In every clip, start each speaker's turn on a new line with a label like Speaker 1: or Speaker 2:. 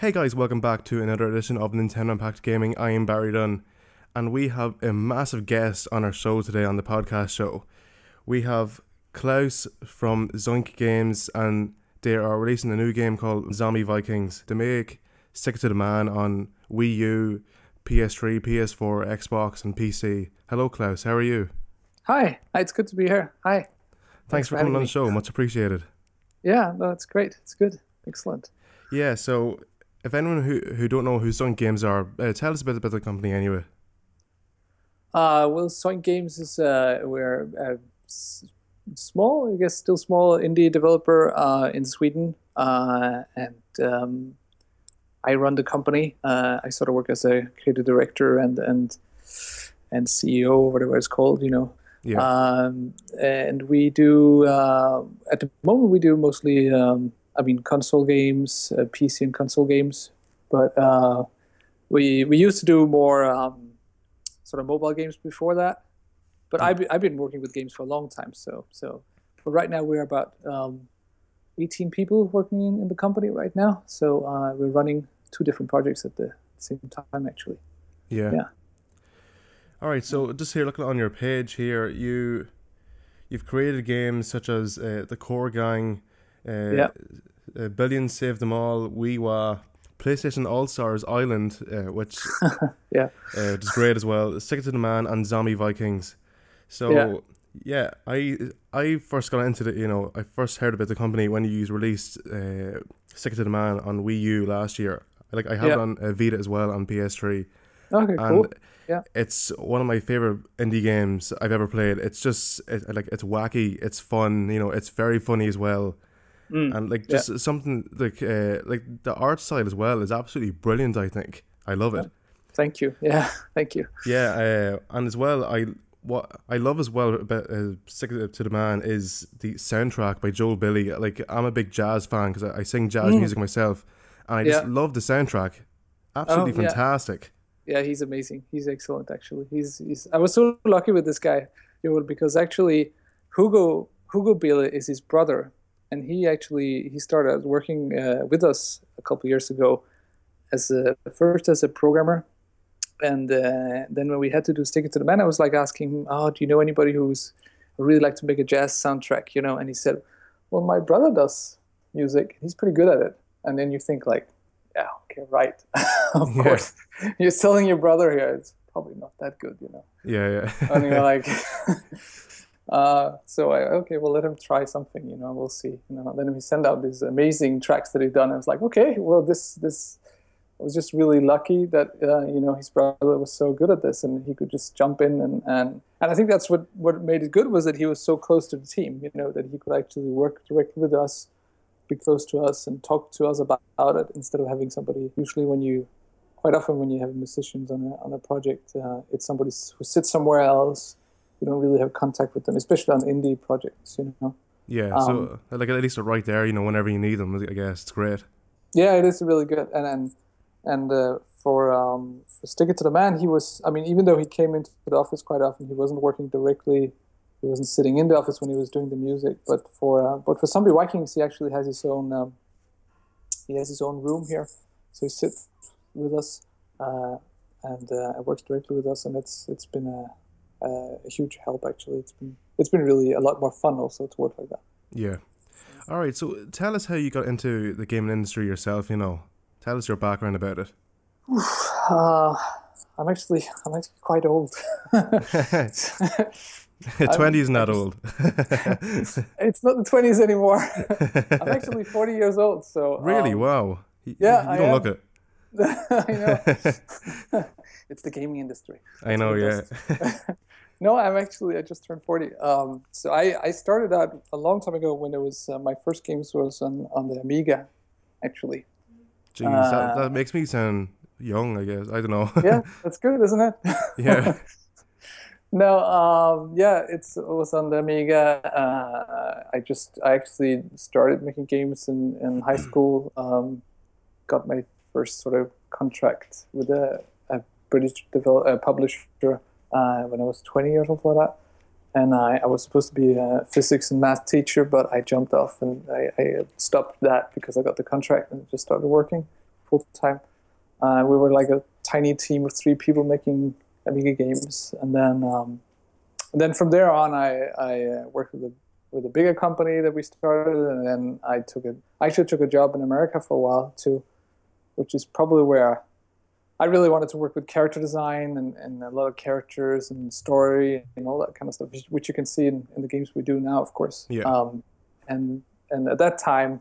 Speaker 1: Hey guys, welcome back to another edition of Nintendo Impact Gaming. I am BarryDunne, and we have a massive guest on our show today on the podcast show. We have Clauz from ZOINK Games, and they are releasing a new game called Zombie Vikings. They make Stick It to the Man on Wii U, PS3, PS4, Xbox, and PC. Hello Clauz, how are you?
Speaker 2: Hi, it's good to be here. Hi.
Speaker 1: Thanks for coming on the show, much appreciated.
Speaker 2: Yeah, no, it's great. It's good. Excellent.
Speaker 1: Yeah, so if anyone who don't know who ZOINK Games are, tell us a bit about the company anyway.
Speaker 2: Well, ZOINK Games is we're a small, I guess, still small indie developer in Sweden, and I run the company. I sort of work as a creative director and CEO, whatever it's called, you know.
Speaker 1: Yeah.
Speaker 2: And we do at the moment we do mostly. Console games, PC and console games, but we used to do more sort of mobile games before that. But I've been working with games for a long time, so but right now we're about 18 people working in the company right now. So we're running two different projects at the same time, actually.
Speaker 1: Yeah.
Speaker 2: Yeah.
Speaker 1: All right. So just here, looking on your page here, you've created games such as the Core Gang. Billions Save Them All, Wee-Wah, PlayStation All-Stars Island, which is great as well, Stick It to the Man, and Zombie Vikings. So I first got into I first heard about the company when you released Stick It to the Man on Wii U last year. I have it on Vita as well on PS3.
Speaker 2: Okay,
Speaker 1: and
Speaker 2: cool. Yeah,
Speaker 1: it's one of my favorite indie games I've ever played. It's just it's wacky, it's fun, it's very funny as well. And something like the art style as well is absolutely brilliant. I think I love it.
Speaker 2: Thank you. Yeah, thank you.
Speaker 1: Yeah, and as well, what I love as well about Stick It to the Man is the soundtrack by Joel Billy. Like, I'm a big jazz fan because I sing jazz music myself, and I just love the soundtrack. Absolutely fantastic.
Speaker 2: Yeah, he's amazing. He's excellent, actually. He's. I was so lucky with this guy, Joel, because actually, Hugo Billy is his brother. And he started working with us a couple of years ago first as a programmer, and then when we had to do Stick It to the Man, I was like asking him, "Oh, do you know anybody who's really like to make a jazz soundtrack?" And he said, "Well, my brother does music. He's pretty good at it." And then you think like, "Yeah, okay, right, of course, you're telling your brother here. It's probably not that good,
Speaker 1: Yeah.
Speaker 2: And you're like. We'll let him try something, we'll see. Then he sent out these amazing tracks that he'd done. I was like, okay, well, this was just really lucky that, his brother was so good at this and he could just jump in and I think that's what made it good was that he was so close to the team, that he could actually work directly with us, be close to us and talk to us about it instead of having somebody, quite often when you have musicians on a project, it's somebody who sits somewhere else. You don't really have contact with them, especially on indie projects,
Speaker 1: Yeah, so at least they're right there, whenever you need them. I guess it's great.
Speaker 2: Yeah, it is really good. And for Stick It to the Man, he was. I mean, even though he came into the office quite often, he wasn't working directly. He wasn't sitting in the office when he was doing the music. But for Zombie Vikings, he actually has his own. He has his own room here, so he sits with us and works directly with us, and it's been a huge help, actually. It's been really a lot more fun also to work like that.
Speaker 1: Yeah. All right, so tell us how you got into the gaming industry yourself. Tell us your background about it.
Speaker 2: I'm actually quite old.
Speaker 1: 20 is not old.
Speaker 2: It's not the 20s anymore. I'm actually 40 years old. So
Speaker 1: really, wow. You don't look it.
Speaker 2: I know. It's the gaming industry.
Speaker 1: I know, yeah.
Speaker 2: No, I just turned 40. So I started out a long time ago when it was my first games was on the Amiga, actually.
Speaker 1: Jeez, that makes me sound young, I guess. I don't know.
Speaker 2: Yeah, that's good, isn't it?
Speaker 1: Yeah.
Speaker 2: No, it was on the Amiga. I actually started making games in high school. Got my first sort of contract with a British publisher when I was 20 years old for that. And I was supposed to be a physics and math teacher, but I jumped off and I stopped that because I got the contract and just started working full time. We were like a tiny team of 3 people making Amiga games, and then from there on, I worked with a bigger company that we started, and then I actually took a job in America for a while too, which is probably where I really wanted to work with character design and a lot of characters and story and all that kind of stuff, which you can see in the games we do now, of course.
Speaker 1: Yeah.
Speaker 2: And at that time,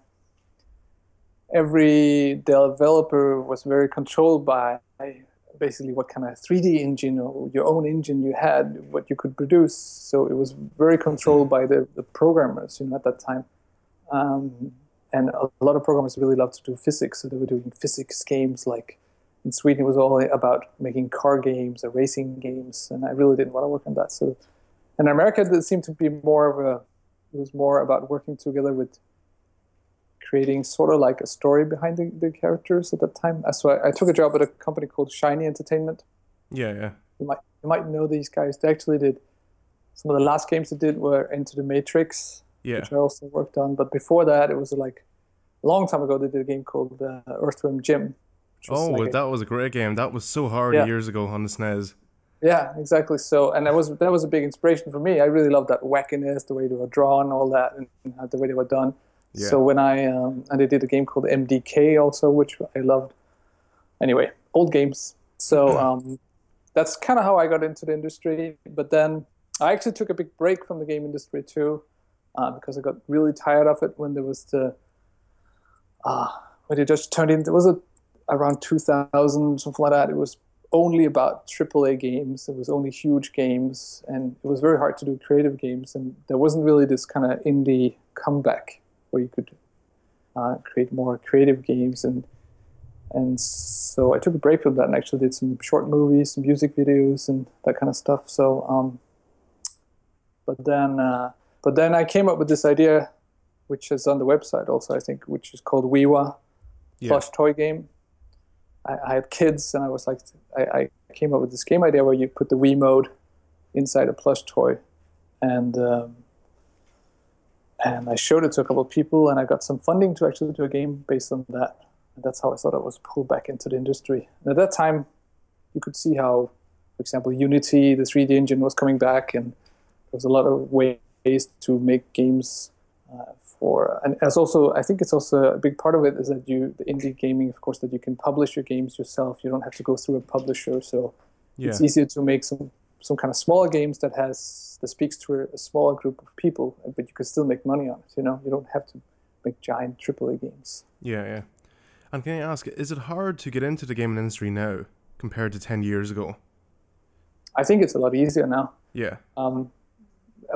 Speaker 2: every developer was very controlled by basically what kind of 3D engine or your own engine you had, what you could produce. So it was very controlled by the programmers, at that time. And a lot of programmers really loved to do physics, so they were doing physics games. Like in Sweden, it was all about making car games or racing games, and I really didn't want to work on that. So in America, it seemed to be it was more about working together with creating sort of like a story behind the characters at that time. So I took a job at a company called Shiny Entertainment.
Speaker 1: Yeah.
Speaker 2: You might know these guys. They actually did some of the last games they did were Into the Matrix, which I also worked on. But before that, it was like a long time ago. They did a game called Earthworm Jim.
Speaker 1: That was a great game. That was so hard years ago on the SNES.
Speaker 2: Yeah, exactly. So, and that was a big inspiration for me. I really loved that wackiness, the way they were drawn, all that, and the way they were done. Yeah. So when and they did a game called MDK also, which I loved. Anyway, old games. So that's kind of how I got into the industry. But then I actually took a big break from the game industry too, because I got really tired of it when there was when it just turned into, around 2000, something like that. It was only about AAA games. It was only huge games, and it was very hard to do creative games. And there wasn't really this kind of indie comeback where you could create more creative games, and so I took a break from that and actually did some short movies, some music videos, and that kind of stuff. So, but then I came up with this idea, which is on the website also, I think, which is called Wiwa, plush toy game. I had kids, and I was like, I came up with this game idea where you put the Wii mode inside a plush toy, and I showed it to a couple of people, and I got some funding to actually do a game based on that. And that's how I thought I was pulled back into the industry. And at that time, you could see how, for example, Unity, the 3D engine, was coming back, and there was a lot of ways to make games and as also, I think it's also a big part of it is that the indie gaming, of course, that you can publish your games yourself. You don't have to go through a publisher, so it's easier to make some kind of smaller games that speaks to a smaller group of people, but you can still make money on it. You don't have to make giant AAA games.
Speaker 1: Yeah. And can I ask, is it hard to get into the gaming industry now compared to 10 years ago?
Speaker 2: I think it's a lot easier now.
Speaker 1: Yeah.
Speaker 2: I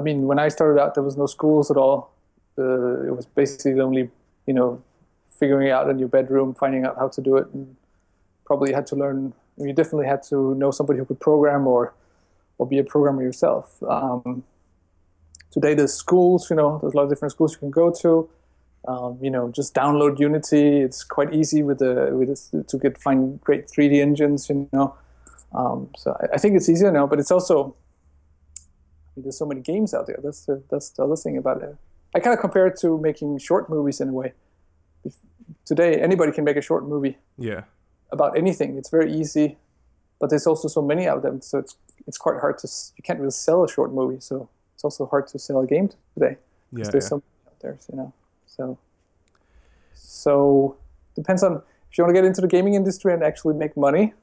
Speaker 2: mean, when I started out, there was no schools at all. It was basically only, figuring it out in your bedroom, finding out how to do it, and probably had to learn. You definitely had to know somebody who could program or be a programmer yourself. Today, there's schools. There's a lot of different schools you can go to. Just download Unity. It's quite easy to find great 3D engines. So I think it's easier now, but it's also there's so many games out there. That's the other thing about it. I kind of compare it to making short movies in a way. Today, anybody can make a short movie.
Speaker 1: Yeah. About
Speaker 2: anything. It's very easy, but there's also so many of them, so it's quite hard you can't really sell a short movie, so it's also hard to sell a game today.
Speaker 1: Yeah.
Speaker 2: There's so many out there, So depends on if you want to get into the gaming industry and actually make money.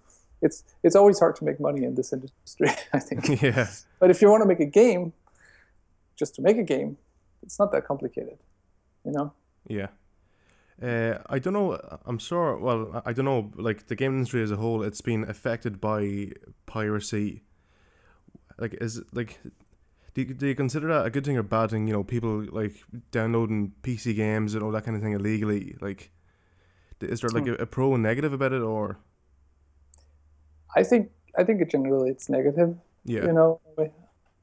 Speaker 2: It's always hard to make money in this industry, I think.
Speaker 1: Yeah.
Speaker 2: But if you want to make a game, just to make a game, it's not that complicated,
Speaker 1: Yeah. I don't know. I'm sure. Well, I don't know. Like the game industry as a whole, it's been affected by piracy. Like, do you consider that a good thing or bad thing? People like downloading PC games and all that kind of thing illegally. Like, is there like a pro and negative about it, or?
Speaker 2: I think generally it's negative.
Speaker 1: Yeah.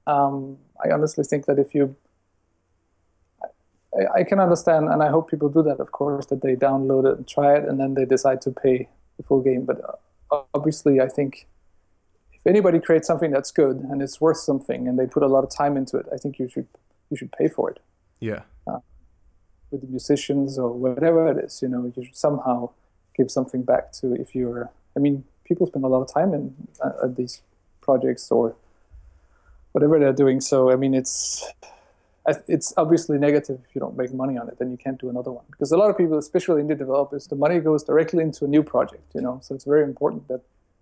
Speaker 2: I honestly think that if you I can understand, and I hope people do that, of course, that they download it and try it, and then they decide to pay the full game. But obviously, I think if anybody creates something that's good and it's worth something, and they put a lot of time into it, I think you should pay for it.
Speaker 1: Yeah.
Speaker 2: With the musicians or whatever it is, you should somehow give something back to if you're. I mean, people spend a lot of time in at these projects or whatever they're doing. So I mean, it's obviously negative if you don't make money on it, then you can't do another one. Because a lot of people, especially indie developers, the money goes directly into a new project. So it's very important that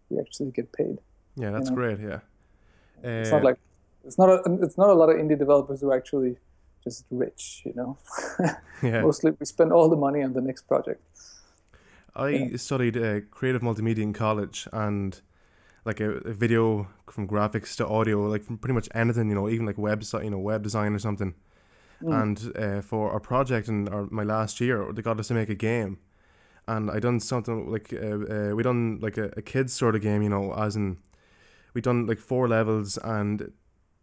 Speaker 2: we actually get paid.
Speaker 1: Yeah, that's great. Yeah.
Speaker 2: It's not like it's not a lot of indie developers who are actually just rich.
Speaker 1: Yeah.
Speaker 2: Mostly we spend all the money on the next project.
Speaker 1: I studied creative multimedia in college, and like a video from graphics to audio, like from pretty much anything, even like website, web design or something. And for our project in my last year, they got us to make a game, and I done something like we done like a kids sort of game, as in we done like 4 levels, and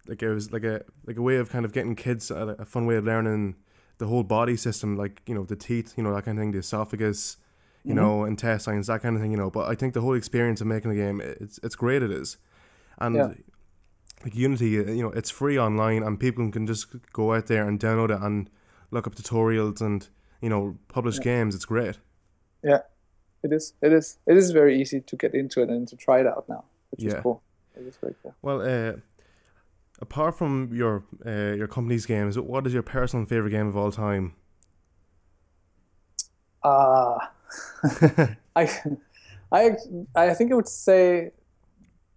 Speaker 1: like it was like a way of kind of getting kids a fun way of learning the whole body system, like the teeth, that kind of thing, the esophagus, intestines, that kind of thing, But I think the whole experience of making a game, it's great, it is. And like Unity, it's free online, and people can just go out there and download it and look up tutorials and publish games. It's great.
Speaker 2: Yeah, it is. It is very easy to get into it and to try it out now, which is cool. It is very cool.
Speaker 1: Well, apart from your company's games, what is your personal favorite game of all time?
Speaker 2: I think I would say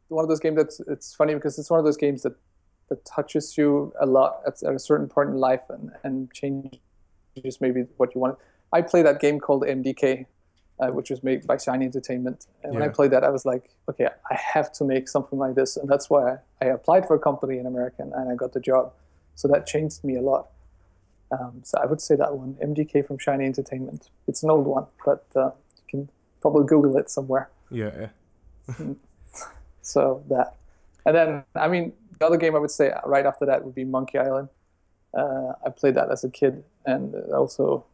Speaker 2: one of those games it's funny because it's one of those games that touches you a lot at a certain point in life and changes maybe what you want. I play that game called MDK, which was made by Shiny Entertainment. And when I played that, I was like, okay, I have to make something like this. And that's why I applied for a company in America and I got the job. So that changed me a lot. So I would say that one, MDK from Shiny Entertainment. It's an old one, but you can probably Google it somewhere.
Speaker 1: Yeah.
Speaker 2: So that. And then, I mean, the other game I would say right after that would be Monkey Island. I played that as a kid, and it also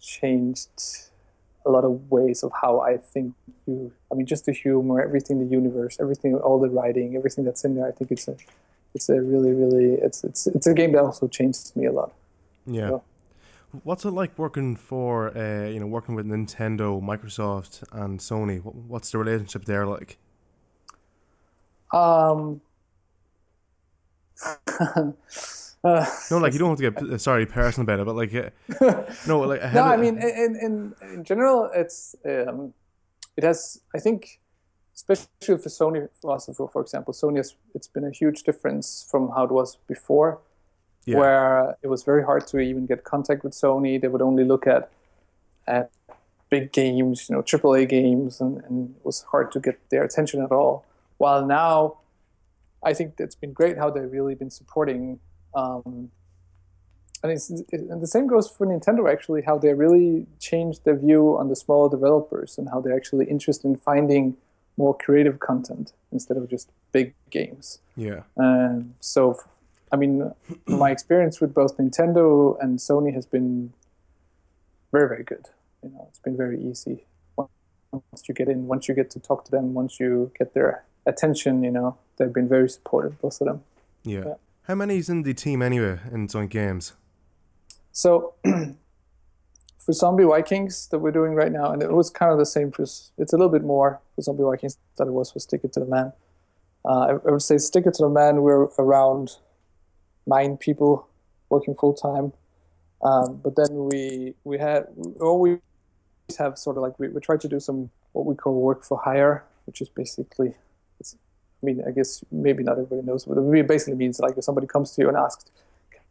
Speaker 2: changed a lot of ways of how I think just the humor, everything, the universe, everything, all the writing, everything that's in there. I think it's a really, really, it's a game that also changed me a lot.
Speaker 1: Yeah. So, what's it like working for, working with Nintendo, Microsoft, and Sony? What's the relationship there like?
Speaker 2: No,
Speaker 1: like you don't have to get personal about it, but like no, like
Speaker 2: I mean, in general, it has, I think, especially for Sony, for example, it's been a huge difference from how it was before, where it was very hard to even get contact with Sony. They would only look at big games, AAA games, and it was hard to get their attention at all. While now, I think it's been great how they've really been supporting. And the same goes for Nintendo, actually, how they really changed their view on the small developers and how they're actually interested in finding more creative content instead of just big games.
Speaker 1: Yeah.
Speaker 2: So, I mean, my experience with both Nintendo and Sony has been very, very good. It's been very easy. Once you get to talk to them, once you get their attention, they've been very supportive, both of them.
Speaker 1: Yeah. How many is in the team anyway in ZOINK Games?
Speaker 2: So for Zombie Vikings that we're doing right now, and it was kind of the same it's a little bit more for Zombie Vikings than it was for Stick It to the Man. I would say Stick It to the Man, we're around 9 people working full time. But then we always have sort of like, we try to do some what we call work for hire, which is basically, I guess maybe not everybody knows, but it basically means like if somebody comes to you and asks,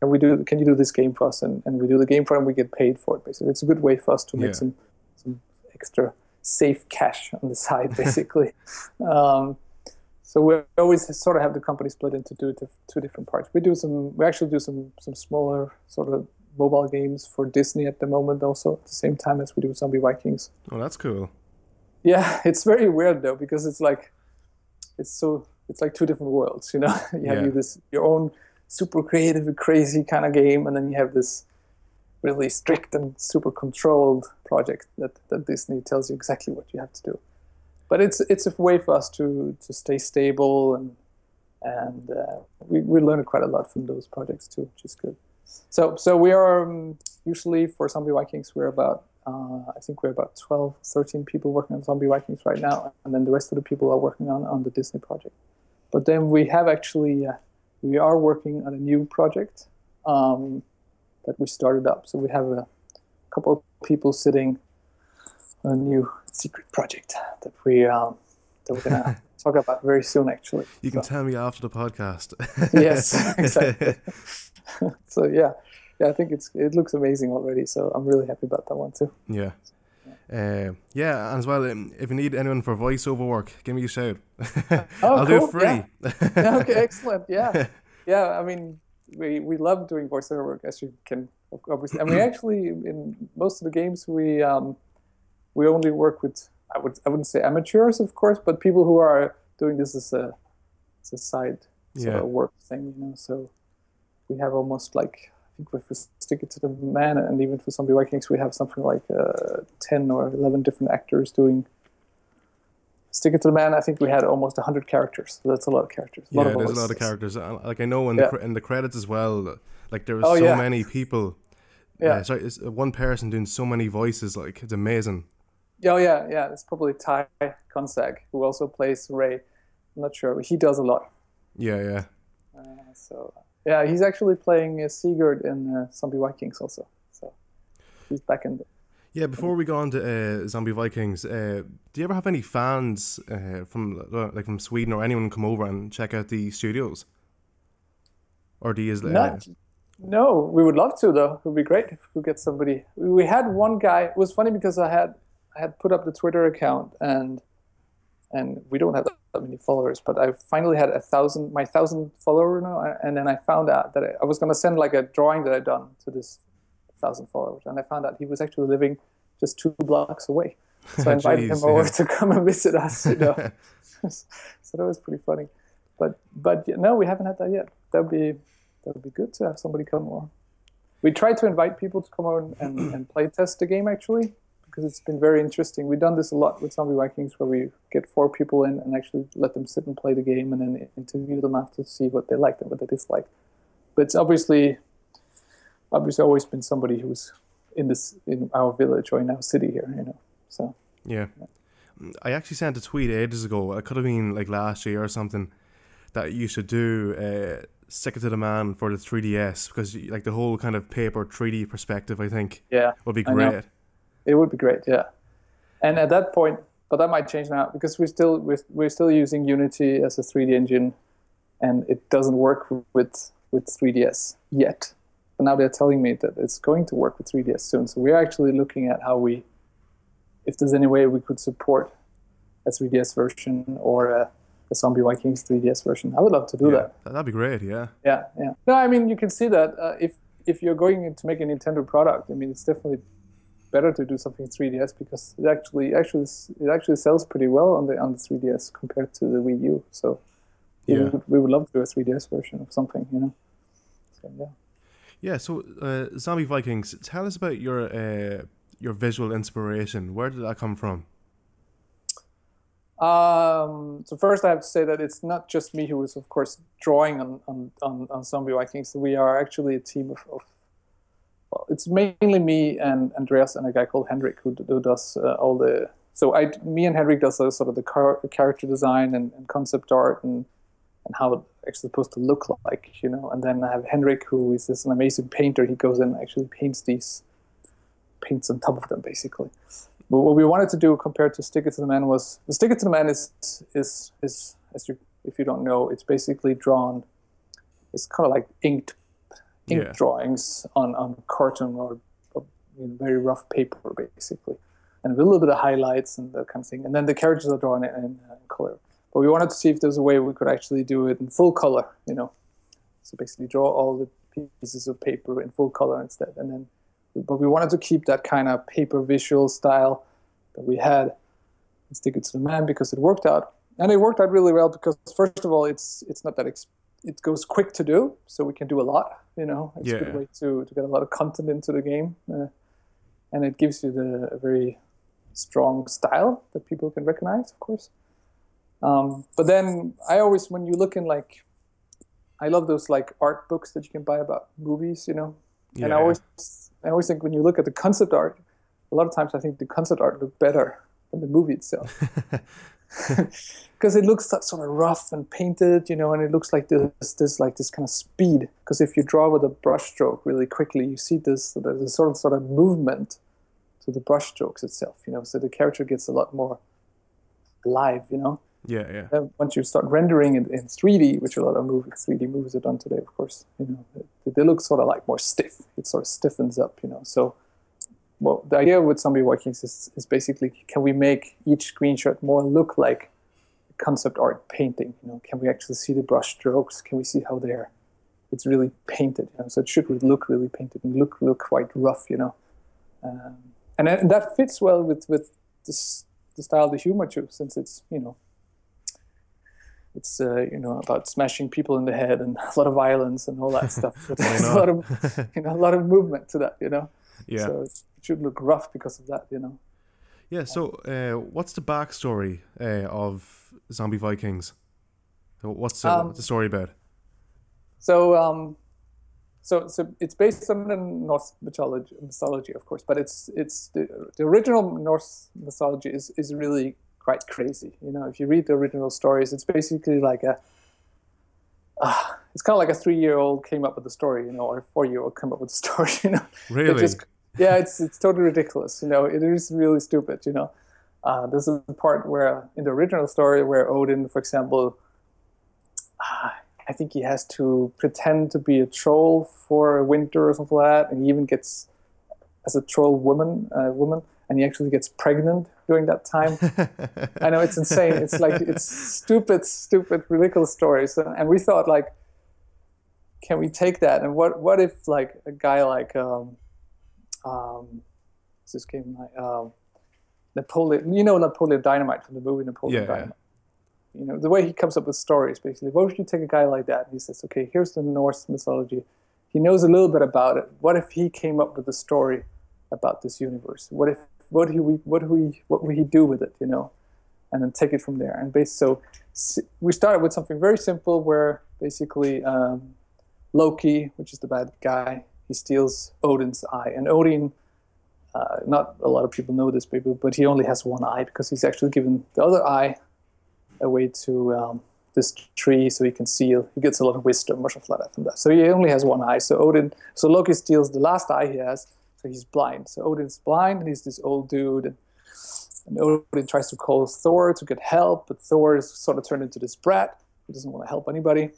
Speaker 2: can you do this game for us? And we do the game for them, we get paid for it, basically. It's a good way for us to make some extra safe cash on the side, basically. So we always sort of have the company split into two different parts. We actually do some smaller sort of mobile games for Disney at the moment, also at the same time as we do Zombie Vikings.
Speaker 1: Oh, that's cool.
Speaker 2: Yeah, it's very weird though, because it's like two different worlds, you have your own super creative and crazy kind of game, and then you have this really strict and super controlled project that Disney tells you exactly what you have to do. But it's a way for us to stay stable, and we learn quite a lot from those projects too, which is good. So we are usually for Zombie Vikings we're about I think we're about 12, 13 people working on Zombie Vikings right now, and then the rest of the people are working on the Disney project. But then we have actually, we are working on a new project that we started up. So we have a couple of people sitting on a new secret project that we're gonna talk about very soon, actually.
Speaker 1: You can tell me after the podcast.
Speaker 2: Yes, exactly. So yeah, I think it looks amazing already. So I'm really happy about that one too.
Speaker 1: Yeah. Yeah, and as well, if you need anyone for voiceover work, give me a shout. I'll do it free.
Speaker 2: Yeah. Okay, excellent. Yeah, yeah. I mean, we love doing voiceover work, as you can obviously. And we actually, in most of the games, we only work with, I wouldn't say amateurs, of course, but people who are doing this as a side sort of work thing, you know. So we have almost like, I think if we stick it to the man, and even for Zombie Vikings, we have something like 10 or 11 different actors doing. Stick it to the man, I think we had almost 100 characters. So that's a lot of characters.
Speaker 1: There's a lot of characters. Like I know in the credits as well, like there was so many people. Yeah, sorry, it's one person doing so many voices. Like it's amazing.
Speaker 2: Oh yeah. It's probably Ty Konsag, who also plays Ray. I'm not sure, but he does a lot.
Speaker 1: Yeah.
Speaker 2: So yeah, he's actually playing Sigurd in Zombie Vikings also. So he's back in there.
Speaker 1: Yeah, before we go on to Zombie Vikings, do you ever have any fans from Sweden or anyone come over and check out the studios? Or do you?
Speaker 2: No, we would love to though. It would be great if we could get somebody. We had one guy. It was funny because I had put up the Twitter account and we don't have that many followers, but I finally had 1,000 follower now, and then I found out that I was going to send like a drawing that I'd done to this 1,000 followers, and I found out he was actually living just 2 blocks away. So I invited him over to come and visit us, you know. So that was pretty funny. But no, we haven't had that yet. That would be good to have somebody come over. We tried to invite people to come over and play test the game actually, because it's been very interesting. We've done this a lot with Zombie Vikings, where we get 4 people in and actually let them sit and play the game, and then interview them after to see what they liked and what they disliked. But it's obviously always been somebody who's in our village or in our city here, you know. So
Speaker 1: yeah. I actually sent a tweet ages ago. It could have been like last year or something, that you should do Stick It to the Man for the 3DS, because like the whole kind of paper 3D perspective, I think, would be great.
Speaker 2: It would be great, yeah. And at that point, but that might change now, because we're still using Unity as a 3D engine, and it doesn't work with 3DS yet. But now they're telling me that it's going to work with 3DS soon. So we're actually looking at if there's any way we could support a 3DS version or a Zombie Vikings 3DS version. I would love to do that.
Speaker 1: That'd be great, yeah.
Speaker 2: Yeah. No, I mean, you can see that if you're going to make a Nintendo product, I mean, it's definitely better to do something 3DS, because it actually sells pretty well on the 3DS compared to the Wii U. So we would love to do a 3DS version of something, you know. So yeah. Yeah,
Speaker 1: so Zombie Vikings, tell us about your visual inspiration. Where did that come from?
Speaker 2: So first I have to say that it's not just me who is, of course, drawing on Zombie Vikings. We are actually a team of well, it's mainly me and Andreas and a guy called Henrik who does all the... So me and Henrik does sort of the character design and concept art and how it's actually supposed to look like, you know. And then I have Henrik, who is an amazing painter. He goes in and actually paints on top of them, basically. But what we wanted to do compared to Stick It to the Man was... Stick It to the Man is if you don't know, it's basically drawn... It's kind of like ink drawings on carton or very rough paper, basically. And with a little bit of highlights and that kind of thing. And then the characters are drawn in color. But we wanted to see if there's a way we could actually do it in full color, you know. So basically draw all the pieces of paper in full color instead. But we wanted to keep that kind of paper visual style that we had and Stick It to the Man, because it worked out. And it worked out really well because, first of all, it's not that it goes quick to do, so we can do a lot, you know. It's a good way to get a lot of content into the game. And it gives you a very strong style that people can recognize, of course. But then I always, when you look in I love those art books that you can buy about movies, you know. Yeah. And I always think when you look at the concept art, a lot of times I think the concept art looked better than the movie itself. Because it looks sort of rough and painted, you know, and it looks like this kind of speed. Because if you draw with a brush stroke really quickly, you see there's a sort of movement to the brush strokes itself, you know, so the character gets a lot more alive, you know.
Speaker 1: Yeah, yeah.
Speaker 2: Once you start rendering it in 3D, which a lot of 3D movies are done today, of course, you know, they look sort of like more stiff. It sort of stiffens up, you know. So, well, the idea with Zombie Vikings is basically, can we make each screenshot more look like a concept art painting? You know, can we actually see the brush strokes? Can we see how it's really painted? You know, so it should look really painted and look quite rough, you know. And that fits well with the style of the humor too, since it's, you know, it's you know, about smashing people in the head and a lot of violence and all that stuff. So there's a lot of, you know, a lot of movement to that, you know.
Speaker 1: Yeah.
Speaker 2: So it should look rough because of that, you know.
Speaker 1: Yeah. So, what's the backstory of Zombie Vikings? What's the story about?
Speaker 2: So it's based on the Norse mythology, of course, but it's the original Norse mythology is really quite crazy. You know, if you read the original stories, it's basically like it's kind of like a 3-year-old came up with the story, you know, or a 4-year-old came up with the story, you know.
Speaker 1: Really?
Speaker 2: Yeah, it's totally ridiculous, you know. It is really stupid, you know. There's a part where in the original story where Odin, for example, I think he has to pretend to be a troll for a winter or something like that, and he even gets as a troll woman, and he actually gets pregnant during that time. I know, it's insane. It's like, it's stupid, ridiculous stories. And we thought, like, can we take that? And what if, like, a guy like what's this game like Napoleon? You know Napoleon Dynamite from the movie Napoleon Dynamite. You know, the way he comes up with stories, basically. What if you take a guy like that and he says, okay, here's the Norse mythology. He knows a little bit about it. What if he came up with a story about this universe? What would he do with it, you know? And then take it from there. And so we started with something very simple where basically Loki, which is the bad guy, he steals Odin's eye. And Odin, not a lot of people know this, but he only has one eye because he's actually given the other eye away to this tree so he can see. He gets a lot of wisdom or something like that from that. So he only has one eye. So Loki steals the last eye he has, so he's blind. So Odin's blind, and he's this old dude. And Odin tries to call Thor to get help, but Thor is sort of turned into this brat who doesn't want to help anybody.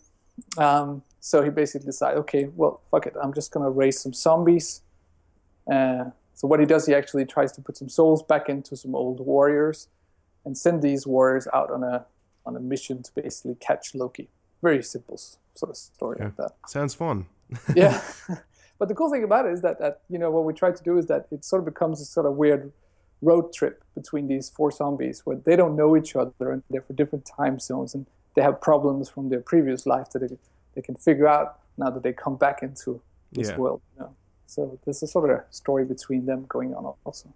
Speaker 2: So he basically decides, okay, well, fuck it. I'm just going to raise some zombies. So what he does, he actually tries to put some souls back into some old warriors and send these warriors out on a mission to basically catch Loki. Very simple sort of story like that.
Speaker 1: Sounds fun.
Speaker 2: Yeah. But the cool thing about it is that you know, what we try to do is that it sort of becomes a sort of weird road trip between these 4 zombies where they don't know each other and they're from different time zones and they have problems from their previous life that they can figure out now that they come back into this world. You know? So there's a sort of a story between them going on also.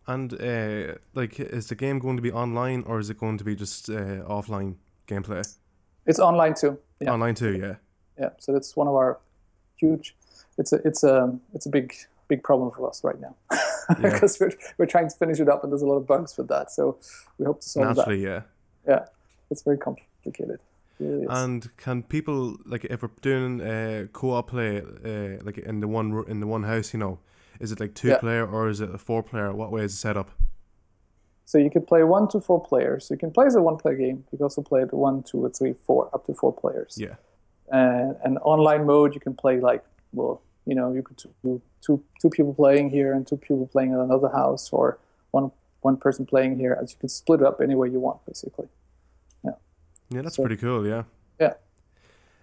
Speaker 1: And like, is the game going to be online or is it going to be just offline gameplay?
Speaker 2: It's online too. Yeah.
Speaker 1: Online too, yeah.
Speaker 2: Yeah. So that's one of our huge. It's a big problem for us right now because we're trying to finish it up and there's a lot of bugs with that. So we hope to solve that.
Speaker 1: Yeah.
Speaker 2: Yeah. It's very complicated. It really is.
Speaker 1: And can people, like, if we're doing co-op play, like in the one house, you know, is it like 2-player or is it a 4-player? What way is it set up?
Speaker 2: So you can play 1 to 4 players. You can play as a 1-player game. You can also play it 1, 2, or 3, 4, up to 4 players.
Speaker 1: Yeah.
Speaker 2: And online mode, you can play like, well, you know, you could do two people playing here and 2 people playing in another house, or one person playing here. As you can split it up any way you want, basically. Yeah. Yeah,
Speaker 1: that's pretty cool. Yeah.
Speaker 2: Yeah.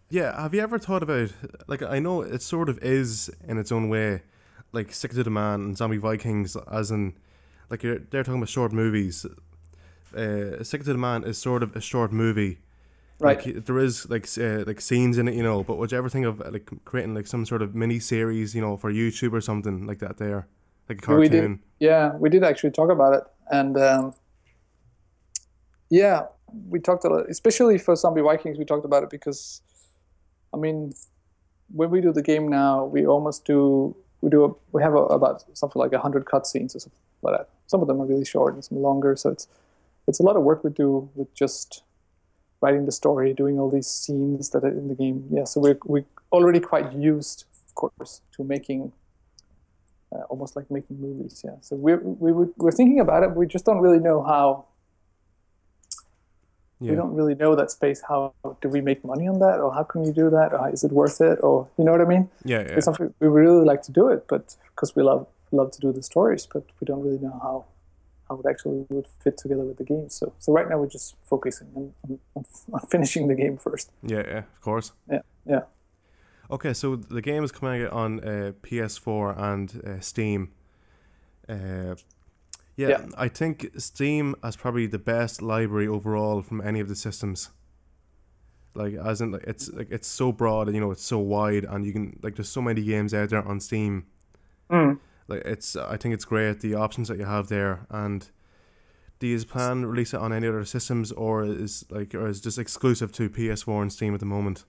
Speaker 1: Yeah. Have you ever thought about, like, I know it sort of is in its own way, like Sick to the Man and Zombie Vikings, as in, like, they're talking about short movies. Sick to the Man is sort of a short movie.
Speaker 2: Right.
Speaker 1: Like, there is like scenes in it, you know. But would you ever think of like creating like some sort of mini series, you know, for YouTube or something like that? There, like a cartoon.
Speaker 2: We did actually talk about it, and we talked a lot, especially for Zombie Vikings. We talked about it because, I mean, when we do the game now, we almost do we have about something like 100 cutscenes or something like that. Some of them are really short and some longer, so it's a lot of work we do with just writing the story, doing all these scenes that are in the game. Yeah, so we're already quite used, of course, to making almost like making movies. Yeah, so we're thinking about it, but we just don't really know how.
Speaker 1: Yeah.
Speaker 2: We don't really know that space. How do we make money on that, or how can you do that, or is it worth it, or you know what I mean?
Speaker 1: Yeah, yeah.
Speaker 2: It's something we really like to do it, but because we love to do the stories, but we don't really know how it actually would fit together with the game. So right now we're just focusing on finishing the game first.
Speaker 1: Yeah, yeah, of course.
Speaker 2: Yeah.
Speaker 1: Okay, so the game is coming out on PS4 and Steam. Yeah, I think Steam has probably the best library overall from any of the systems. Like, as in, like, it's so broad and it's so wide, and you can there's so many games out there on Steam. Like, I think it's great, the options that you have there. And do you plan to release it on any other systems, or is it just exclusive to PS4 and Steam at the moment?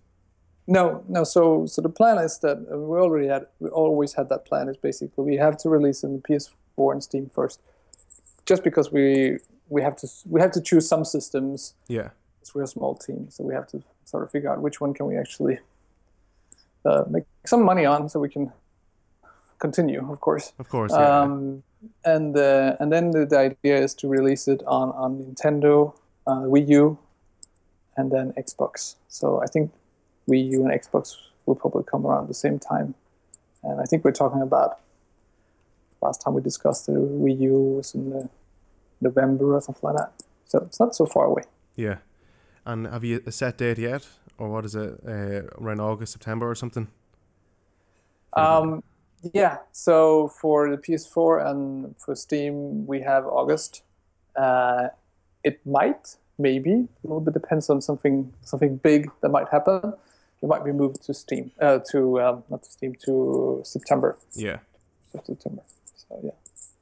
Speaker 2: No. So the plan is that we always had that plan. Is basically we have to release in the PS4 and Steam first, just because we have to choose some systems.
Speaker 1: Yeah.
Speaker 2: Because we're a small team, so we have to sort of figure out which one can we actually make some money on, so we can continue, of course.
Speaker 1: Of course, yeah.
Speaker 2: And then the idea is to release it on Nintendo, Wii U, and then Xbox. So I think Wii U and Xbox will probably come around the same time. And I think we're talking about, last time we discussed the Wii U was in November or something like that. So it's not so far away.
Speaker 1: Yeah. And have you a set date yet? Or what is it, around August, September or something?
Speaker 2: Yeah, so for the PS4 and for Steam, we have August. It maybe, a little bit depends on something big that might happen. It might be moved to Steam, not to Steam, to September.
Speaker 1: Yeah.
Speaker 2: September. So yeah.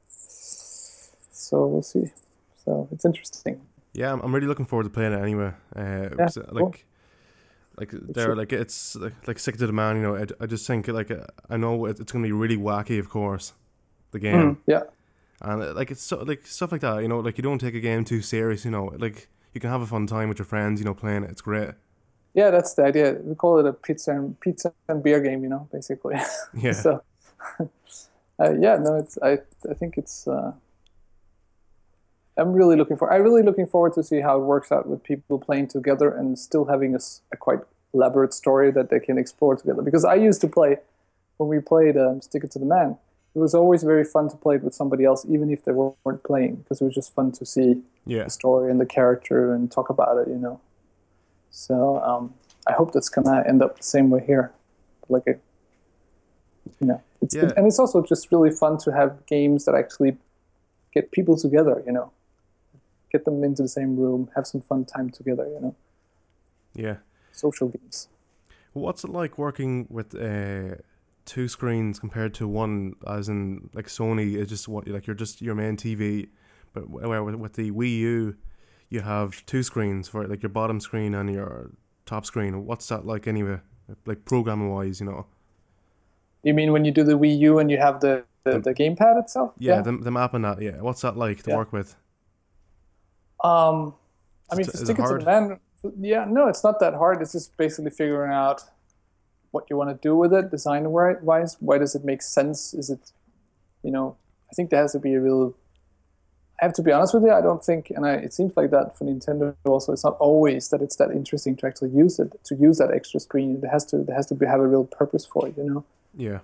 Speaker 2: So we'll see. So it's interesting.
Speaker 1: Yeah, I'm really looking forward to playing it anyway.
Speaker 2: Cool.
Speaker 1: It's like Sick to the Man. I just think I know it's gonna be really wacky, of course, the game.
Speaker 2: Yeah.
Speaker 1: And it's so stuff like that. You don't take a game too serious. Like you can have a fun time with your friends. Playing it. It's great.
Speaker 2: Yeah, that's the idea. We call it a pizza and beer game. Basically.
Speaker 1: Yeah.
Speaker 2: So. I think it's. I'm really looking forward to see how it works out with people playing together and still having a quite elaborate story that they can explore together. Because I used to play, when we played Stick It to the Man, it was always very fun to play it with somebody else, even if they weren't playing, because it was just fun to see the story and the character and talk about it, So I hope that's gonna end up the same way here, and it's also just really fun to have games that actually get people together, get them into the same room, have some fun time together,
Speaker 1: Yeah.
Speaker 2: Social games.
Speaker 1: What's it like working with two screens compared to one, as in like Sony is just you're just your main TV, but with the Wii U, you have two screens for your bottom screen and your top screen. What's that like anyway, like programming wise,
Speaker 2: You mean when you do the Wii U and you have the gamepad itself?
Speaker 1: Yeah, the map and that. Yeah, what's that like to work with?
Speaker 2: For Stick It to the Man, no, it's not that hard. It's just basically figuring out what you want to do with it, design-wise. Why does it make sense? Is it, I think there has to be I have to be honest with you, I don't think, and it seems like that for Nintendo also, it's not always that it's that interesting to actually use that extra screen. It has to have a real purpose for it,
Speaker 1: Yeah.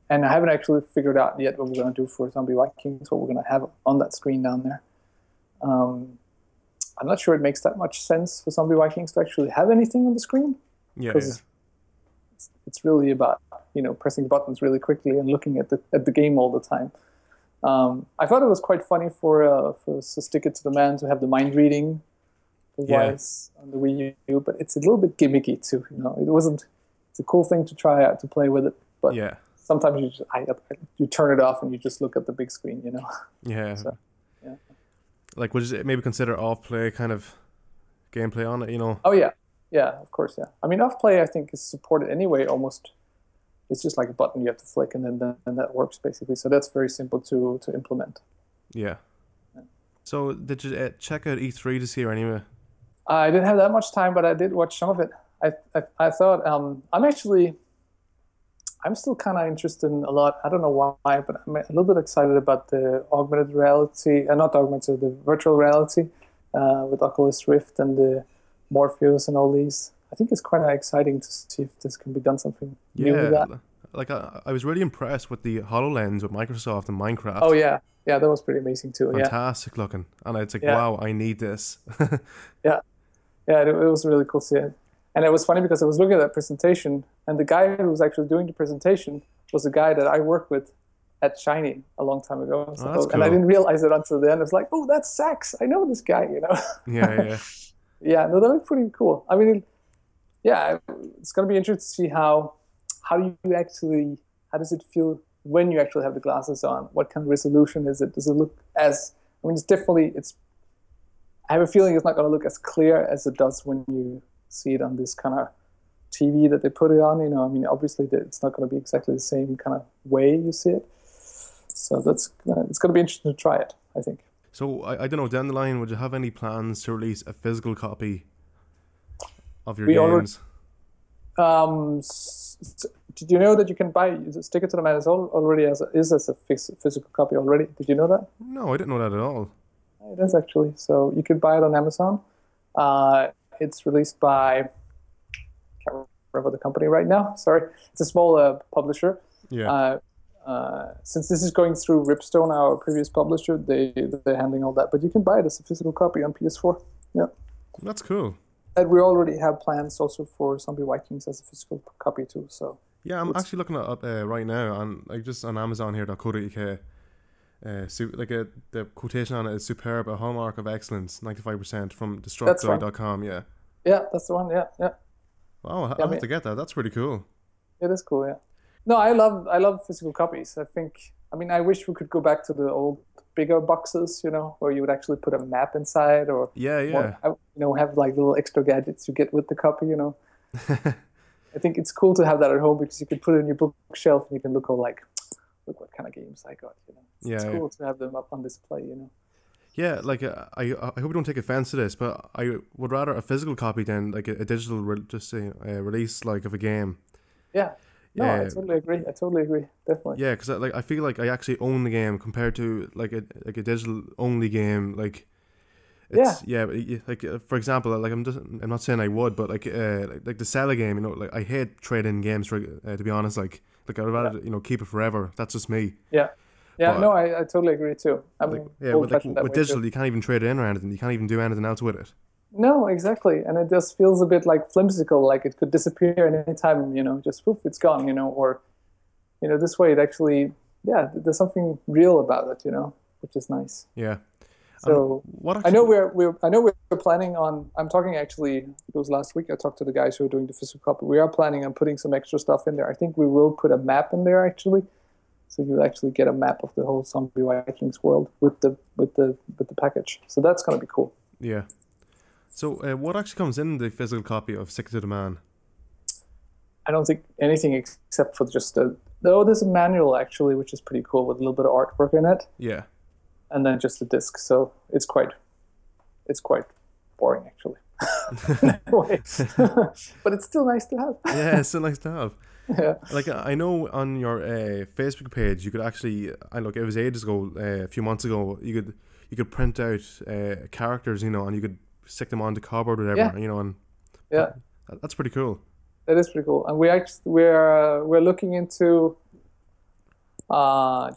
Speaker 2: And I haven't actually figured out yet what we're going to do for Zombie Vikings, what we're going to have on that screen down there. I'm not sure it makes that much sense for Zombie Vikings to actually have anything on the screen.
Speaker 1: Yeah.
Speaker 2: Because it's really about pressing buttons really quickly and looking at the game all the time. I thought it was quite funny for Stick It to the Man to have the mind reading device on the Wii U, but it's a little bit gimmicky too. It's a cool thing to try out to play with it, but sometimes you turn it off and you just look at the big screen.
Speaker 1: Yeah.
Speaker 2: So, yeah.
Speaker 1: Like, would you maybe consider off-play kind of gameplay on it?
Speaker 2: Oh yeah, of course, yeah. I mean, off-play I think is supported anyway almost it's just like a button you have to flick, and then that works basically. So that's very simple to implement.
Speaker 1: Yeah. So did you check out E3 this year anyway?
Speaker 2: I didn't have that much time, but I did watch some of it. I thought I'm still kind of interested in a lot. I don't know why, but I'm a little bit excited about the augmented reality, not augmented, the virtual reality with Oculus Rift and the Morpheus and all these. I think it's quite exciting to see if this can be done something new with that.
Speaker 1: Like I was really impressed with the HoloLens with Microsoft and Minecraft.
Speaker 2: Oh yeah, that was pretty amazing too.
Speaker 1: Fantastic looking, and it's like, wow, I need this.
Speaker 2: Yeah, it was really cool to see it. And it was funny because I was looking at that presentation, and the guy who was actually doing the presentation was a guy that I worked with at Shiny a long time ago. So,
Speaker 1: that's cool.
Speaker 2: And I didn't realize it until the end. I was like, oh, that's Sax. I know this guy,
Speaker 1: Yeah.
Speaker 2: Yeah, no, that looked pretty cool. I mean, it's going to be interesting to see how does it feel when you actually have the glasses on? What kind of resolution is it? Does it look I have a feeling it's not going to look as clear as it does when you see it on this kind of TV that they put it on. I mean, obviously it's not going to be exactly the same kind of way you see it. So it's going to be interesting to try it, I think.
Speaker 1: So I don't know, down the line, would you have any plans to release a physical copy of your games?
Speaker 2: Did you know that you can buy Stick It to the Man already as a physical copy already? Did you know that?
Speaker 1: No, I didn't know that at all.
Speaker 2: It is actually. So you could buy it on Amazon. It's released by, I can't remember the company right now. Sorry, it's a small publisher.
Speaker 1: Yeah.
Speaker 2: Since this is going through Ripstone, our previous publisher, they're handling all that. But you can buy it as a physical copy on PS4. Yeah.
Speaker 1: That's cool.
Speaker 2: And we already have plans also for Zombie Vikings as a physical copy too. So.
Speaker 1: Yeah, I'm actually looking it up right now, on just on Amazon here.co.uk. The quotation on it is superb, a hallmark of excellence, 95% from destructoid.com. Yeah.
Speaker 2: Yeah, that's the one. Yeah.
Speaker 1: Wow, I'll have to get that. That's pretty cool.
Speaker 2: It is cool. Yeah. No, I love physical copies. I wish we could go back to the old bigger boxes, where you would actually put a map inside, or have like little extra gadgets you get with the copy. I think it's cool to have that at home because you can put it in your bookshelf and you can look what kind of games I got. It's cool to have them up on display.
Speaker 1: Yeah, like I hope you don't take offense to this, but I would rather a physical copy than like a digital release like of a game.
Speaker 2: Yeah. No, I totally agree. Definitely.
Speaker 1: Yeah, because I feel like I actually own the game compared to like a digital only game. Like, for example, like I'm not saying I would, but like the Zelda game, like I hate trade-in games to be honest. Like I'd rather keep it forever. That's just me.
Speaker 2: Yeah. Yeah, but, no, I totally agree too.
Speaker 1: With digital, you can't even trade it in or anything. You can't even do anything else with it.
Speaker 2: No, exactly, and it just feels a bit like flimsical, like it could disappear at any time. Just poof, it's gone. Or this way it actually, there's something real about it. Which is nice.
Speaker 1: Yeah.
Speaker 2: So I know we're planning on. I'm talking actually. It was last week. I talked to the guys who are doing the physical copy. We are planning on putting some extra stuff in there. I think we will put a map in there actually. So you actually get a map of the whole Zombie Vikings world with the package. So that's gonna be cool.
Speaker 1: Yeah. So what actually comes in the physical copy of Stick It to the Man?
Speaker 2: I don't think anything except for just there's a manual actually, which is pretty cool with a little bit of artwork in it.
Speaker 1: Yeah.
Speaker 2: And then just a disc. So it's quite boring actually. But it's still nice to have.
Speaker 1: Yeah, it's still nice to have.
Speaker 2: Yeah.
Speaker 1: Like I know on your Facebook page, you could actually, it was ages ago, a few months ago, you could print out characters, and you could stick them on the cardboard or whatever, and that's pretty cool.
Speaker 2: That is pretty cool, and we're looking into.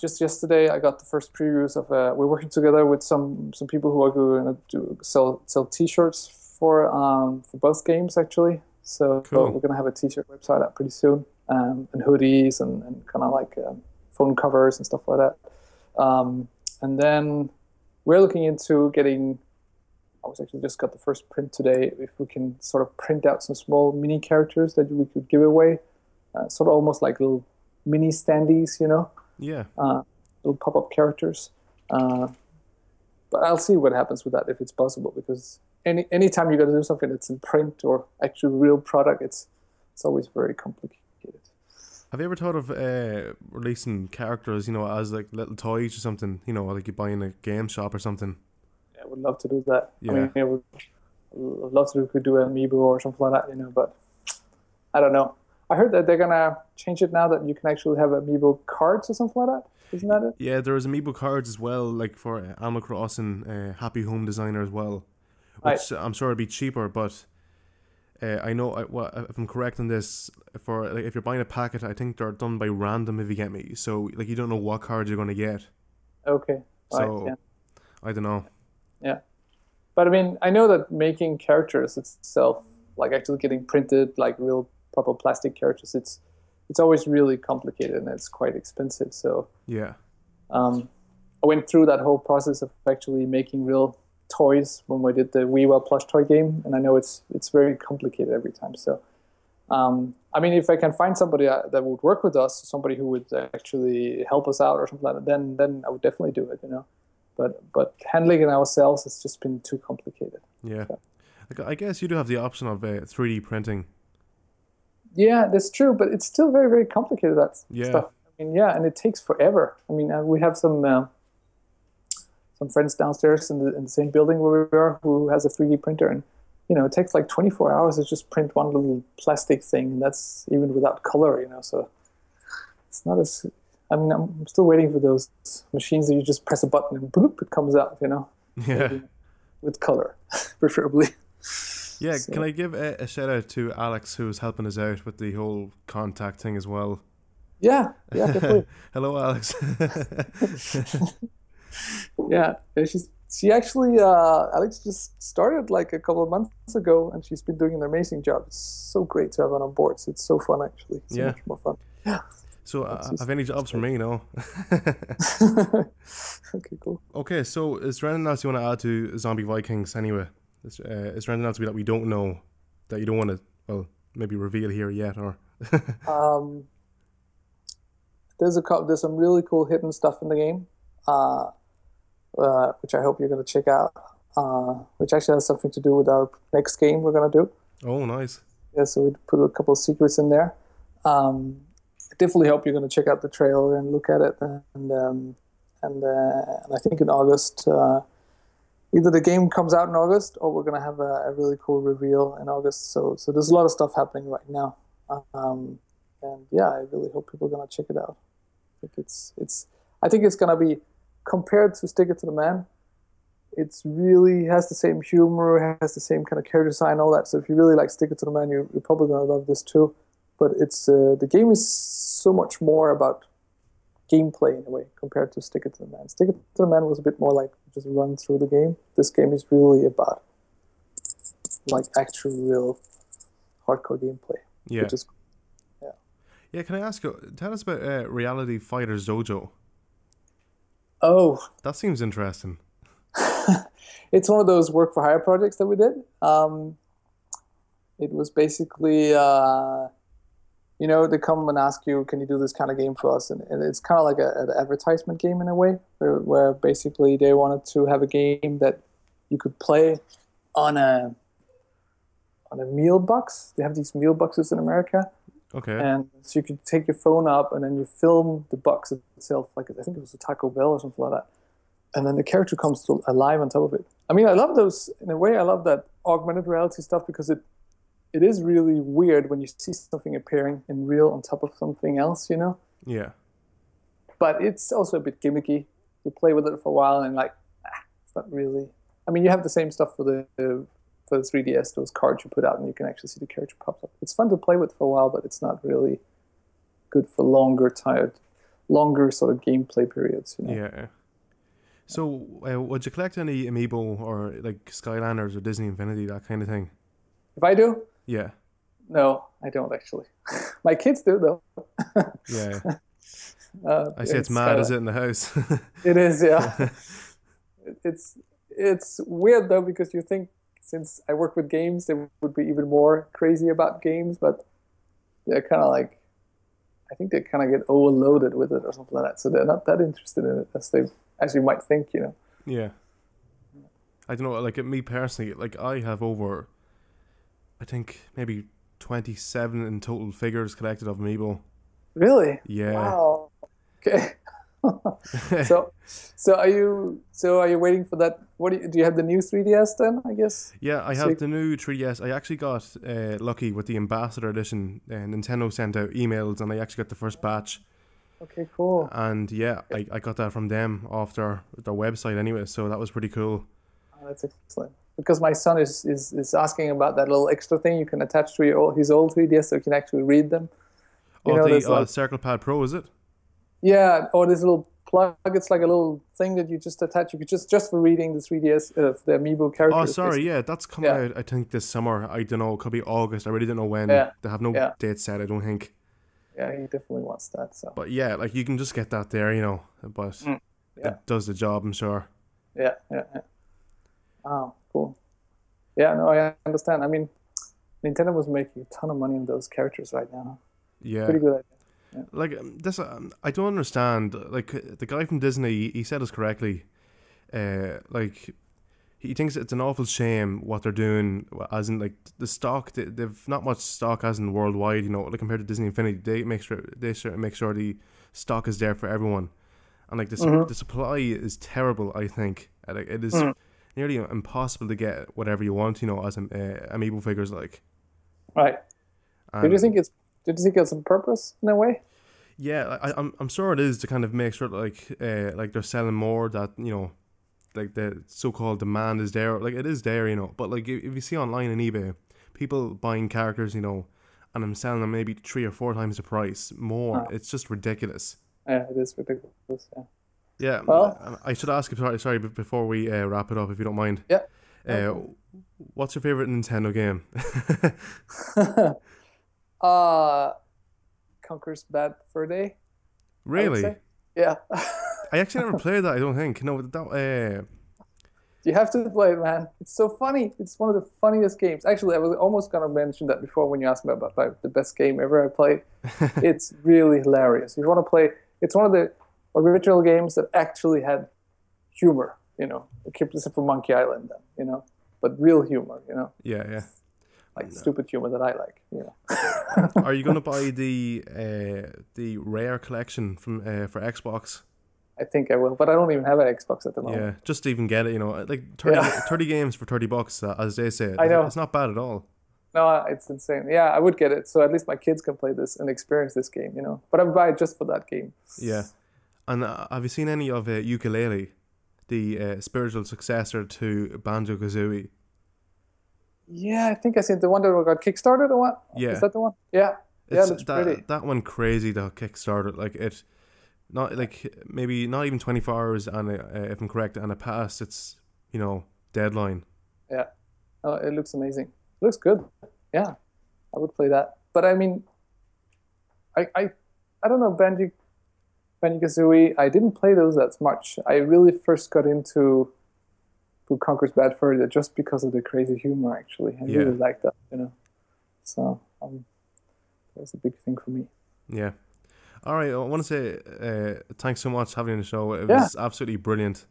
Speaker 2: Just yesterday, I got the first previews of. We're working together with some people who are going to sell T-shirts for both games actually. So
Speaker 1: cool.
Speaker 2: We're going to have a T-shirt website out pretty soon, and hoodies and kind of like phone covers and stuff like that. And then we're looking into getting. I was actually just got the first print today. If we can sort of print out some small mini characters that we could give away, sort of almost like little mini standees,
Speaker 1: Yeah.
Speaker 2: Little pop-up characters. But I'll see what happens with that if it's possible, because anytime you got to do something that's in print or actual real product, it's always very complicated.
Speaker 1: Have you ever thought of releasing characters, as like little toys or something, like you buy in a game shop or something?
Speaker 2: Yeah, I would love to do that. I
Speaker 1: Yeah.
Speaker 2: mean, I'd love to could do an amiibo or something like that, but I don't know. I heard that they're gonna change it now that you can actually have amiibo cards or something like that. Isn't that it?
Speaker 1: Yeah, there is amiibo cards as well, like for Animal Crossing, Happy Home Designer as well,
Speaker 2: Right.
Speaker 1: which I'm sure would be cheaper, but I know if I'm correct on this, for like if you're buying a packet, I think they're done by random if you get me. So like you don't know what cards you're gonna get.
Speaker 2: Okay. Right.
Speaker 1: So
Speaker 2: Yeah.
Speaker 1: I don't know.
Speaker 2: Yeah. But I mean, I know that making characters itself, like actually getting printed, like real proper plastic characters, it's always really complicated and it's quite expensive. So
Speaker 1: Yeah.
Speaker 2: I went through that whole process of actually making real toys when we did the Wii U plush toy game, and I know it's very complicated every time. So, I mean, if I can find somebody that would work with us, somebody who would actually help us out or something like that, then I would definitely do it. But handling it ourselves has just been too complicated.
Speaker 1: Yeah.
Speaker 2: So.
Speaker 1: Like, I guess you do have the option of 3D printing.
Speaker 2: Yeah, that's true, but it's still very, very complicated, that stuff. I mean, yeah, and it takes forever. I mean, we have some friends downstairs in the same building where we are who has a 3D printer, and it takes like 24 hours to just print one little plastic thing, and that's even without color. So it's not as. I mean, I'm still waiting for those machines that you just press a button and bloop, it comes out.
Speaker 1: Yeah.
Speaker 2: With color, preferably.
Speaker 1: Yeah, so. Can I give a shout out to Alex, who's helping us out with the whole contact thing as well?
Speaker 2: Yeah, definitely.
Speaker 1: Hello, Alex.
Speaker 2: Yeah, she actually Alex just started like a couple of months ago, and she's been doing an amazing job. It's so great to have her on board. It's so fun, actually. So much more fun. Yeah.
Speaker 1: So, have any jobs for me? No.
Speaker 2: Okay, cool.
Speaker 1: Okay, so is there anything else you want to add to Zombie Vikings anyway? Is there anything else that we don't know that you don't want to, well, maybe reveal here yet, or?
Speaker 2: There's some really cool hidden stuff in the game, which I hope you're going to check out. Which actually has something to do with our next game we're going to do.
Speaker 1: Oh, nice.
Speaker 2: Yeah, so we put a couple of secrets in there. I definitely hope you're going to check out the trailer and look at it, and I think in August, either the game comes out in August or we're going to have a really cool reveal in August. So there's a lot of stuff happening right now, and yeah, I really hope people are going to check it out. I think it's going to be, compared to Stick It to the Man, it's really has the same humor, has the same kind of character design, all that. So if you really like Stick It to the Man, you're probably going to love this too. But it's the game is so much more about gameplay in a way compared to Stick It to the Man. Stick It to the Man was a bit more like just run through the game. This game is really about like actual real hardcore gameplay.
Speaker 1: Yeah.
Speaker 2: Which is,
Speaker 1: yeah, can I ask you, tell us about Reality Fighters Dojo.
Speaker 2: Oh.
Speaker 1: That seems interesting.
Speaker 2: It's one of those work for hire projects that we did. It was basically, they come and ask you, can you do this kind of game for us? And it's kind of like an advertisement game in a way, where basically they wanted to have a game that you could play on a meal box. They have these meal boxes in America.
Speaker 1: Okay.
Speaker 2: And so you could take your phone up and then you film the box itself, like I think it was a Taco Bell or something like that. And then the character comes to alive on top of it. I mean, I love those, in a way, I love that augmented reality stuff because it is really weird when you see something appearing in real on top of something else,
Speaker 1: Yeah.
Speaker 2: But it's also a bit gimmicky. You play with it for a while and it's not really. I mean, you have the same stuff for the 3DS, those cards you put out and you can actually see the character pops up. It's fun to play with for a while, but it's not really good for longer sort of gameplay periods.
Speaker 1: Yeah. So, would you collect any amiibo or like Skylanders or Disney Infinity, that kind of thing?
Speaker 2: If I do?
Speaker 1: Yeah.
Speaker 2: No, I don't actually. My kids do though.
Speaker 1: Yeah. I see it's mad, is it, in the house?
Speaker 2: It is, yeah. It's weird though because you think since I work with games, they would be even more crazy about games, but they're kind of like, I think they kind of get overloaded with it or something like that. So they're not that interested in it as you might think,
Speaker 1: Yeah. I don't know, like me personally, like I have over, I think maybe 27 in total figures collected of Amiibo.
Speaker 2: Really?
Speaker 1: Yeah.
Speaker 2: Wow. Okay. So, so are you waiting for that? Do you have the new 3DS then? I guess.
Speaker 1: Yeah, I
Speaker 2: So
Speaker 1: have the new 3DS. I actually got lucky with the Ambassador Edition. Nintendo sent out emails, and I actually got the first batch.
Speaker 2: okay, cool.
Speaker 1: And yeah, I got that from them off their website anyway, so that was pretty cool.
Speaker 2: Oh, that's excellent. Because my son is asking about that little extra thing you can attach to his old 3DS so you can actually read them. You
Speaker 1: Oh,
Speaker 2: know,
Speaker 1: the
Speaker 2: there's like
Speaker 1: Circle Pad Pro, is it?
Speaker 2: yeah, or this little plug. It's like a little thing that you just attach. You could just for reading the 3DS the Amiibo
Speaker 1: Oh,
Speaker 2: characters.
Speaker 1: sorry,
Speaker 2: Basically.
Speaker 1: yeah, that's coming
Speaker 2: Yeah,
Speaker 1: out, I think, this summer. I don't know, it could be August. I really don't know when.
Speaker 2: yeah,
Speaker 1: They have no
Speaker 2: yeah,
Speaker 1: date set, I don't think.
Speaker 2: yeah. He definitely wants that. So
Speaker 1: But yeah, like you can just get that there, but
Speaker 2: mm, yeah,
Speaker 1: it does the job, I'm sure.
Speaker 2: yeah, yeah, yeah. Oh, cool. Yeah, no, I understand. I mean, Nintendo was making a ton of money on those characters right now.
Speaker 1: Yeah.
Speaker 2: Pretty good idea. Yeah.
Speaker 1: Like this, I don't understand. Like the guy from Disney, he said this correctly. Like he thinks it's an awful shame what they're doing, as in like the stock. They've not much stock as in worldwide. Like compared to Disney Infinity, they make sure the stock is there for everyone, and like the supply is terrible. I think like it is nearly impossible to get whatever you want. As amiibo figures like.
Speaker 2: Right.
Speaker 1: And
Speaker 2: Did you think it's on purpose in a way?
Speaker 1: yeah, I'm sure it is to kind of make sure like they're selling more, that like the so-called demand is there, like it is there, but like if you see online on eBay, people buying characters, and I'm selling them maybe 3 or 4 times the price more.
Speaker 2: Oh,
Speaker 1: It's just ridiculous.
Speaker 2: yeah, it is ridiculous. Yeah.
Speaker 1: Yeah,
Speaker 2: Well,
Speaker 1: I should ask you, sorry, before we wrap it up, if you don't mind.
Speaker 2: yeah.
Speaker 1: Uh, what's your favorite Nintendo game?
Speaker 2: uh, Conker's Bad Fur Day, I would
Speaker 1: Really?
Speaker 2: say. Yeah.
Speaker 1: I actually never played that. I don't think. No, that.
Speaker 2: You have to play it, man. It's so funny. It's one of the funniest games. Actually, I was almost gonna mention that before when you asked me about like, the best game ever I played. It's really hilarious. If you want to play, it's one of the original games that actually had humor. Except for Monkey Island, then, but real humor.
Speaker 1: Yeah, yeah.
Speaker 2: Like stupid humor that I like.
Speaker 1: Are you gonna buy the Rare collection from for Xbox?
Speaker 2: I think I will, but I don't even have an Xbox at the moment.
Speaker 1: Yeah, just to even get it, like 30 games for $30, as they say.
Speaker 2: I know.
Speaker 1: It's not bad at all.
Speaker 2: No, it's insane. Yeah, I would get it, so at least my kids can play this and experience this game, But I would buy it just for that game.
Speaker 1: Yeah. And have you seen any of Ukulele, the spiritual successor to Banjo-Kazooie?
Speaker 2: Yeah, I think I seen the one that got kickstarted or what?
Speaker 1: Yeah.
Speaker 2: Is that the one? Yeah. Yeah, that's pretty.
Speaker 1: That one crazy that kickstarted, like it, not like maybe not even 24 hours, and if I'm correct, and it passed its deadline.
Speaker 2: Yeah. Oh, it looks amazing. It looks good. Yeah, I would play that. But I mean, I don't know, Banjo-Kazooie. I didn't play those that much. I really first got into Conker's Bad Fur Day just because of the crazy humor. Actually, I really like that. So that's a big thing for me.
Speaker 1: Yeah. All right. I want to say thanks so much for having me on the show. It was absolutely brilliant.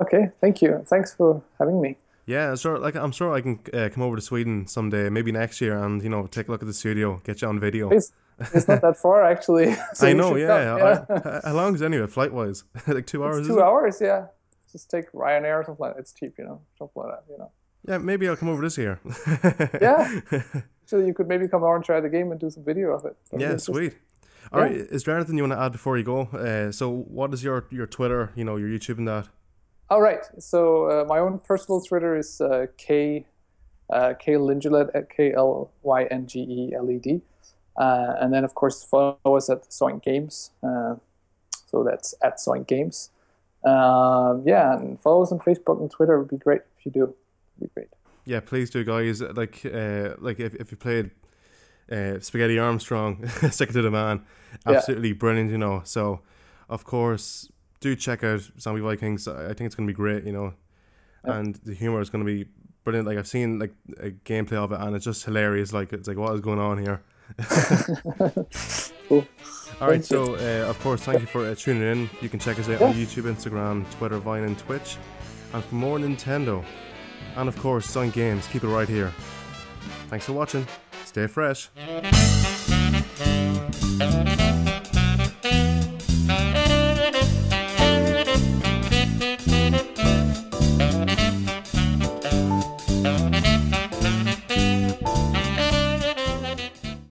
Speaker 2: Okay. Thank you. Thanks for having me.
Speaker 1: Yeah, sure. Like I'm sure I can come over to Sweden someday, maybe next year, and take a look at the studio, get you on video.
Speaker 2: It's not that far actually. So
Speaker 1: I know. Yeah.
Speaker 2: yeah.
Speaker 1: How long is it anyway? Flight wise, like 2 hours.
Speaker 2: It's 2 hours. Yeah. Just take Ryanair or something like that. It's cheap, something like that,
Speaker 1: Yeah, maybe I'll come over this year.
Speaker 2: Yeah. So you could maybe come over and try the game and do some video of it.
Speaker 1: Yeah, sweet. All right, is there anything you want to add before you go? So what is your Twitter, your YouTube and that?
Speaker 2: All right. So my own personal Twitter is K Lyngeled at KLYNGELED. And then, of course, follow us at ZOINK Games. So that's at ZOINK Games. And follow us on Facebook and Twitter. It would be great if you do. It would be great. Yeah,
Speaker 1: please do, guys. Like if you played Spaghetti Armstrong, Stick It to the Man, absolutely brilliant, So, of course, do check out Zombie Vikings. I think it's going to be great, and the humor is going to be brilliant. Like I've seen like a gameplay of it, and it's just hilarious. Like it's like, what is going on here?
Speaker 2: Cool.
Speaker 1: All right, so of course, thank you for tuning in. You can check us out on YouTube, Instagram, Twitter, Vine, and Twitch. And for more Nintendo, and of course, ZOINK Games, keep it right here. Thanks for watching. Stay fresh.